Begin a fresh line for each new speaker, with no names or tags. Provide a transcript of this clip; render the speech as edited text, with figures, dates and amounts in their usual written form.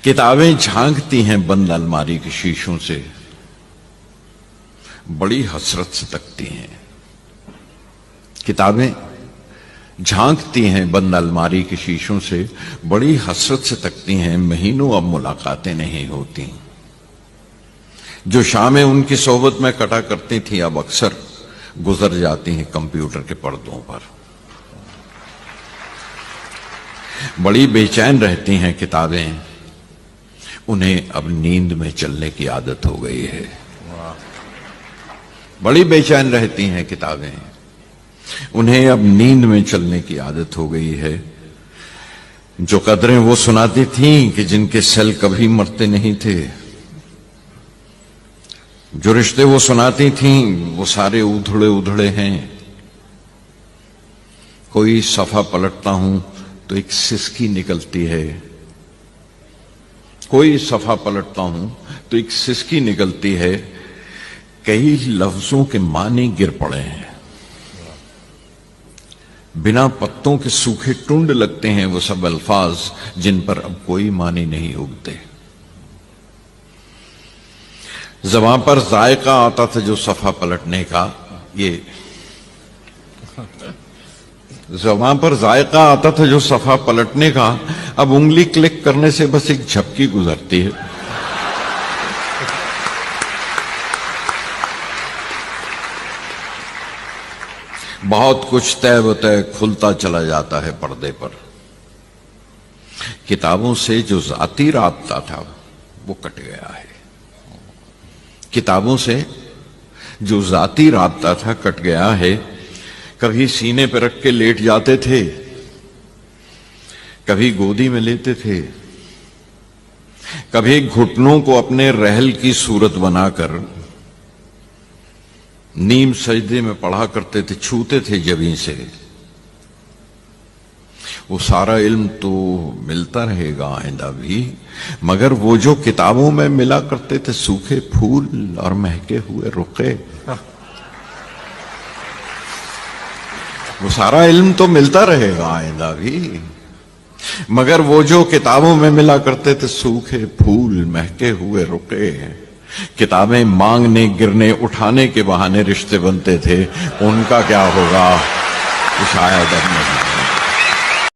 کتابیں جھانکتی ہیں بند الماری کے شیشوں سے، بڑی حسرت سے تکتی ہیں۔ کتابیں جھانکتی ہیں بند الماری کے شیشوں سے، بڑی حسرت سے تکتی ہیں، مہینوں اب ملاقاتیں نہیں ہوتی۔ جو شامیں ان کی صحبت میں کٹا کرتی تھیں اب اکثر گزر جاتی ہیں کمپیوٹر کے پردوں پر۔ بڑی بے چین رہتی ہیں کتابیں، انہیں اب نیند میں چلنے کی عادت ہو گئی ہے۔ بڑی بے چین رہتی ہیں کتابیں، انہیں اب نیند میں چلنے کی عادت ہو گئی ہے۔ جو قدریں وہ سناتی تھیں کہ جن کے سیل کبھی مرتے نہیں تھے، جو رشتے وہ سناتی تھیں وہ سارے ادھڑے ادھڑے ہیں۔ کوئی صفحہ پلٹتا ہوں تو ایک سسکی نکلتی ہے، کوئی صفحہ پلٹتا ہوں تو ایک سسکی نکلتی ہے، کئی لفظوں کے معنی گر پڑے ہیں۔ بنا پتوں کے سوکھے ٹنڈ لگتے ہیں وہ سب الفاظ جن پر اب کوئی معنی نہیں اگتے۔ زبان پر ذائقہ آتا تھا جو صفحہ پلٹنے کا، یہ زبان پر ذائقہ آتا تھا جو صفحہ پلٹنے کا، اب انگلی کلک کرنے سے بس ایک جھپکی گزرتی ہے۔ بہت کچھ طے بطے کھلتا چلا جاتا ہے پردے پر۔ کتابوں سے جو ذاتی رابطہ تھا وہ کٹ گیا ہے۔ کتابوں سے جو ذاتی رابطہ تھا کٹ گیا ہے۔ کبھی سینے پہ رکھ کے لیٹ جاتے تھے، کبھی گودی میں لیتے تھے، کبھی گھٹنوں کو اپنے رحل کی صورت بنا کر نیم سجدے میں پڑھا کرتے تھے، چھوتے تھے جبیں سے۔ وہ سارا علم تو ملتا رہے گا آئندہ بھی، مگر وہ جو کتابوں میں ملا کرتے تھے سوکھے پھول اور مہکے ہوئے رخے، وہ سارا علم تو ملتا رہے گا آئندہ بھی، مگر وہ جو کتابوں میں ملا کرتے تھے سوکھے پھول مہکے ہوئے رخے۔ کتابیں مانگنے گرنے اٹھانے کے بہانے رشتے بنتے تھے، ان کا کیا ہوگا شاید اب نہیں۔